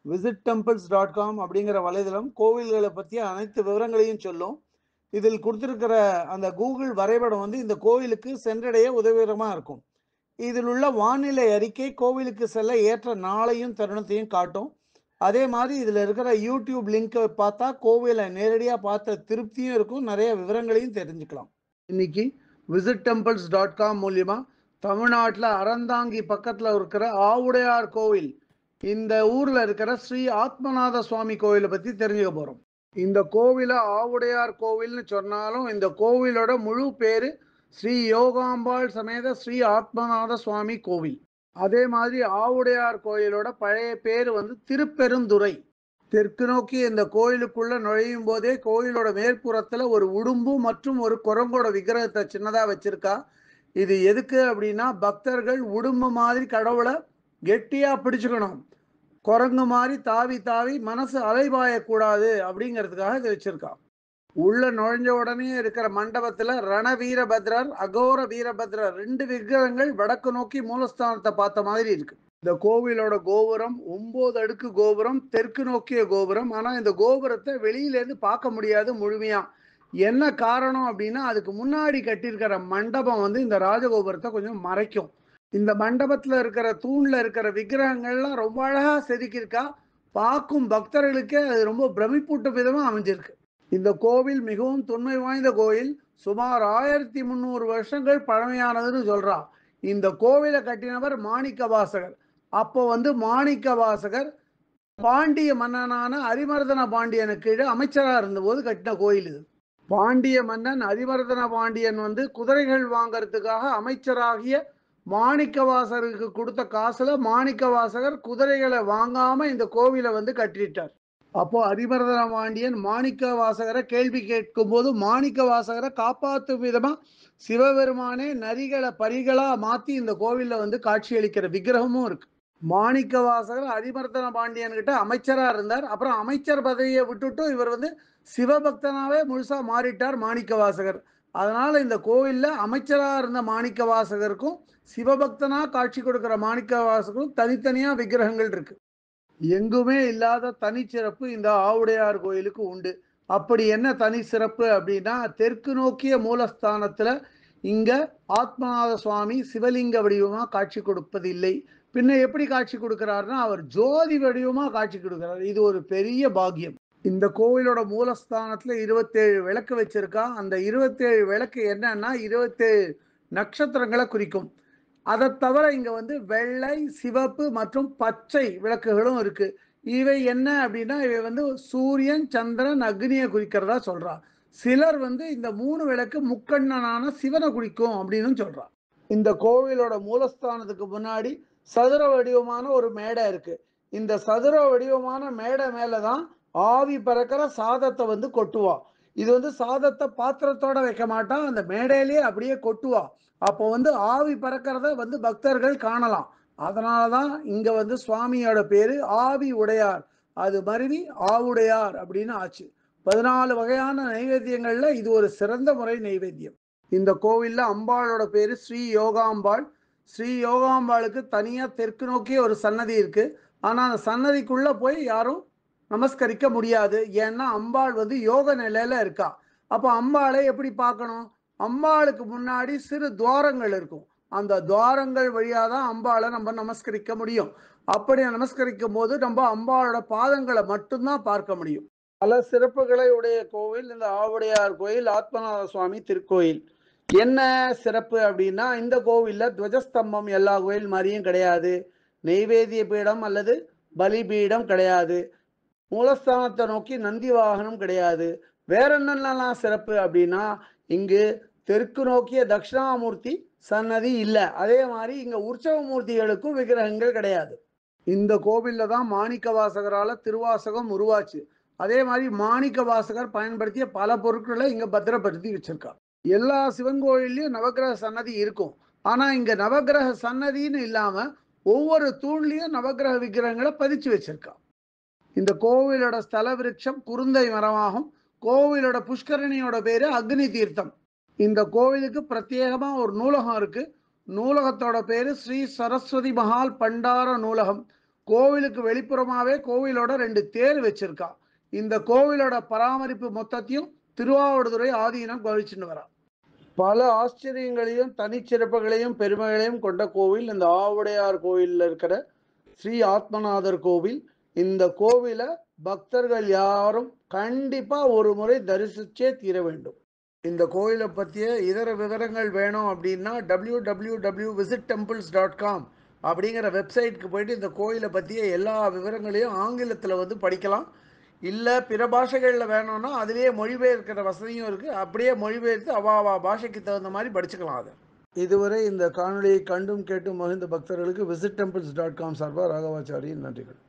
visittemples.com அப்படிங்கிற வலைதளம் கோவில்களை பற்றிய அனைத்து விவரங்களையும் சொல்லும். இதில் கொடுத்திருக்கிற அந்த கூகுள் வரைபடம் வந்து இந்த கோவிலுக்கு சென்றடைய உதவிகரமாக இருக்கும். இதில் உள்ள வானிலை அறிக்கை கோவிலுக்கு செல்ல ஏற்ற நாளையும் தருணத்தையும் காட்டும். அதே மாதிரி இதில் இருக்கிற யூடியூப் லிங்கை பார்த்தா கோவிலை நேரடியாக பார்த்த திருப்தியும் இருக்கும், நிறைய விவரங்களையும் தெரிஞ்சுக்கலாம். இன்னைக்கு visittemples.com மூலியமா தமிழ்நாட்டில் அறந்தாங்கி பக்கத்தில் இருக்கிற ஆவுடையார் கோவில், இந்த ஊர்ல இருக்கிற ஸ்ரீ ஆத்மநாத சுவாமி கோவிலை பத்தி தெரிஞ்சுக்க போறோம். இந்த கோவில ஆவுடையார் கோவில்னு சொன்னாலும் இந்த கோவிலோட முழு பேரு ஸ்ரீ யோகாம்பாள் சமேத ஸ்ரீ ஆத்மநாத சுவாமி கோவில். அதே மாதிரி ஆவுடையார் கோயிலோட பழைய பேர் வந்து திருப்பெருந்துறை. தெற்கு நோக்கி இந்த கோயிலுக்குள்ள நுழையும் போதே கோயிலோட மேற்புறத்துல ஒரு உடும்பு மற்றும் ஒரு குரங்கோட விக்கிரகத்தை சின்னதா வச்சிருக்கா. இது எதுக்கு அப்படின்னா, பக்தர்கள் உடும்பு மாதிரி கடவுளை கெட்டியா பிடிச்சுக்கணும், குரங்கு மாதிரி தாவி தாவி மனசு அலைபாயக்கூடாது அப்படிங்கிறதுக்காக இதை வச்சிருக்கா. உள்ள நுழைஞ்ச உடனே இருக்கிற மண்டபத்துல ரண வீரபத்ரர், அகோர வீரபத்ரர் ரெண்டு விக்கிரகங்கள் வடக்கு நோக்கி மூலஸ்தானத்தை பார்த்த மாதிரி இருக்கு. இந்த கோவிலோட கோபுரம் 9 அடுக்கு கோபுரம், தெற்கு நோக்கிய கோபுரம். ஆனா இந்த கோபுரத்தை வெளியில இருந்து பார்க்க முடியாது முழுமையா. என்ன காரணம் அப்படின்னா, அதுக்கு முன்னாடி கட்டியிருக்கிற மண்டபம் வந்து இந்த ராஜகோபுரத்தை கொஞ்சம் மறைக்கும். இந்த மண்டபத்துல இருக்கிற தூண்ல இருக்கிற விக்கிரகங்கள்லாம் ரொம்ப அழகா செதுக்கியிருக்கா. பார்க்கும் பக்தர்களுக்கே அது ரொம்ப பிரமிப்பூட்டும் விதமா அமைஞ்சிருக்கு. இந்த கோவில் மிகவும் தொன்மை வாய்ந்த கோயில். சுமார் 1300 வருஷங்கள் பழமையானதுன்னு சொல்றா. இந்த கோவிலை கட்டினவர் மாணிக்க வாசகர். அப்போ வந்து மாணிக்க வாசகர் பாண்டிய மன்னனான அரிமர்தன பாண்டியனுக்கு கீழே அமைச்சராக இருந்தபோது கட்டின கோயில் இது. பாண்டிய மன்னன் அரிமர்தன பாண்டியன் வந்து குதிரைகள் வாங்கறதுக்காக அமைச்சராகிய மாணிக்கவாசகருக்கு கொடுத்த காசுல மாணிக்கவாசகர் குதிரைகளை வாங்காம இந்த கோவிலை வந்து கட்டிட்டார். அப்போ அரிமர்தன பாண்டியன் மாணிக்க வாசகரை கேள்வி கேட்கும் போது மாணிக்க வாசகரை காப்பாற்றும் விதமா சிவபெருமானே நரிகளை பரிகளா மாத்தி இந்த கோவில்ல வந்து காட்சியளிக்கிற விக்கிரகமும் இருக்கு. மாணிக்க வாசகர் அரிமர்தன பாண்டியன் கிட்ட அமைச்சரா இருந்தார். அப்புறம் அமைச்சர் பதவியை விட்டுட்டு இவர் வந்து சிவபக்தனாவே முழுசா மாறிட்டார் மாணிக்க வாசகர். அதனால இந்த கோவில்ல அமைச்சரா இருந்த மாணிக்க வாசகருக்கும் சிவபக்தனா காட்சி கொடுக்கிற மாணிக்க வாசகருக்கும் தனித்தனியா விக்கிரகங்கள் இருக்கு. எங்குமே இல்லாத தனிச்சிறப்பு இந்த ஆவுடையார் கோயிலுக்கு உண்டு. அப்படி என்ன தனி சிறப்பு அப்படின்னா, தெற்கு நோக்கிய மூலஸ்தானத்துல இங்க ஆத்மநாத சுவாமி சிவலிங்க வடிவமா காட்சி கொடுப்பதில்லை. பின்ன எப்படி காட்சி கொடுக்கிறாருன்னா, அவர் ஜோதி வடிவமா காட்சி கொடுக்கிறார். இது ஒரு பெரிய பாக்கியம். இந்த கோவிலோட மூலஸ்தானத்துல 27 விளக்கு வச்சிருக்கா. அந்த 27 விளக்கு என்னன்னா 27 நட்சத்திரங்களை குறிக்கும். அதை தவிர இங்க வந்து வெள்ளை, சிவப்பு மற்றும் பச்சை விளக்குகளும் இருக்கு. இவை என்ன அப்படின்னா, இவை வந்து சூரியன், சந்திரன், அக்னியை குறிக்கிறதா சொல்றா. சிலர் வந்து இந்த 3 விளக்கு முக்கண்ணனான சிவனை குறிக்கும் அப்படின்னு சொல்றா. இந்த கோவிலோட மூலஸ்தானத்துக்கு முன்னாடி சதுர வடிவமான ஒரு மேடை இருக்கு. இந்த சதுர வடிவமான மேடை மேலதான் ஆவி பறக்கிற சாதத்தை வந்து கொட்டுவா. இது வந்து சாதத்தை பாத்திரத்தோட வைக்க மாட்டா, அந்த மேடையிலேயே அப்படியே கொட்டுவா. அப்போ வந்து ஆவி பறக்கிறத வந்து பக்தர்கள் காணலாம். அதனாலதான் இங்க வந்து சுவாமியோட பேரு ஆவி உடையார். அது மருவி ஆவுடையார் அப்படின்னு ஆச்சு. 14 வகையான நைவேத்தியங்கள்ல இது ஒரு சிறந்த முறை நைவேத்தியம். இந்த கோவில்ல அம்பாளோட பேரு ஸ்ரீ யோகாம்பாள். ஸ்ரீ யோகாம்பாளுக்கு தனியா தெற்கு நோக்கிய ஒரு சன்னதி இருக்கு. ஆனா அந்த சன்னதிக்குள்ள போய் யாரும் நமஸ்கரிக்க முடியாது. ஏன்னா அம்பாள் வந்து யோக நிலையில இருக்கா. அப்போ அம்பாளை எப்படி பார்க்கணும்? அம்பாளுக்கு முன்னாடி சிறு துவாரங்கள் இருக்கும். அந்த துவாரங்கள் வழியா தான் அம்பாளை நம்ம நமஸ்கரிக்க முடியும். அப்படி நமஸ்கரிக்கும் போது நம்ம அம்பாளோட பாதங்களை மட்டும்தான் பார்க்க முடியும். பல சிறப்புகளை உடைய கோவில் இந்த ஆவுடையார் கோயில், ஆத்மநாத சுவாமி திருக்கோயில். என்ன சிறப்பு அப்படின்னா, இந்த கோவில்ல துவஜஸ்தம்பம் எல்லா கோயில் மாதிரியும் கிடையாது. நெய்வேத்திய பீடம் அல்லது பலிபீடம் கிடையாது. மூலஸ்தானத்தை நோக்கி நந்தி வாகனம் கிடையாது. வேற என்னென்னலாம் சிறப்பு அப்படின்னா, இங்கு தெற்கு நோக்கிய தட்சிணாமூர்த்தி சன்னதி இல்லை. அதே மாதிரி இங்க உற்சவ மூர்த்திகளுக்கும் விக்கிரகங்கள் கிடையாது. இந்த கோவில்ல தான் மாணிக்க வாசகரால திருவாசகம் உருவாச்சு. அதே மாதிரி மாணிக்க வாசகர் பயன்படுத்திய பல பொருட்களை இங்க பத்திரப்படுத்தி வச்சிருக்கா. எல்லா சிவன் கோயில்லையும் நவக்கிரக சன்னதி இருக்கும். ஆனா இங்க நவக்கிரக சன்னதின்னு இல்லாம ஒவ்வொரு தூண்லையும் நவக்கிரக விக்கிரகங்களை பதிச்சு வச்சிருக்கா. இந்த கோவிலோட ஸ்தல விருட்சம் குருந்தை மரமாகும். கோவிலோட புஷ்கரணியோட பேரு அக்னி தீர்த்தம். இந்த கோவிலுக்கு பிரத்யேகமா ஒரு நூலகம் இருக்கு. நூலகத்தோட பேரு ஸ்ரீ சரஸ்வதி மகால் பண்டார நூலகம். கோவிலுக்கு வெளிப்புறமாவே கோவிலோட 2 தேர் வச்சிருக்கா. இந்த கோவிலோட பராமரிப்பு மொத்தத்தையும் திருவாவடுதுறை ஆதீனம் கவனிச்சுன்னு வரா. பல ஆச்சரியங்களையும், தனிச்சிறப்புகளையும், பெருமைகளையும் கொண்ட கோவில் இந்த ஆவுடையார் கோவில்ல இருக்கிற ஸ்ரீ ஆத்மநாதர் கோவில். இந்த கோவில பக்தர்கள் யாரும் கண்டிப்பா ஒரு முறை தரிசிச்சே தீர வேண்டும். இந்த கோயில பத்திய இதர விவரங்கள் வேணும் அப்படின்னா www.visittemples.com அப்படிங்கிற வெப்சைட்க்கு போயிட்டு இந்த கோயிலை பற்றிய எல்லா விவரங்களையும் ஆங்கிலத்தில் வந்து படிக்கலாம். இல்லை பிற பாஷைகளில் வேணும்னா அதுலேயே மொழிபெயர்க்கிற வசதியும் இருக்குது. அப்படியே மொழிபெயர்த்து அவா பாஷைக்கு தகுந்த மாதிரி படிச்சுக்கலாம் அதை. இதுவரை இந்த காணொளியை கண்டும் கேட்டும் மகிழ்ந்த பக்தர்களுக்கு visit temples.com சார்பாக ராகவாச்சாரியின் நன்றிகள்.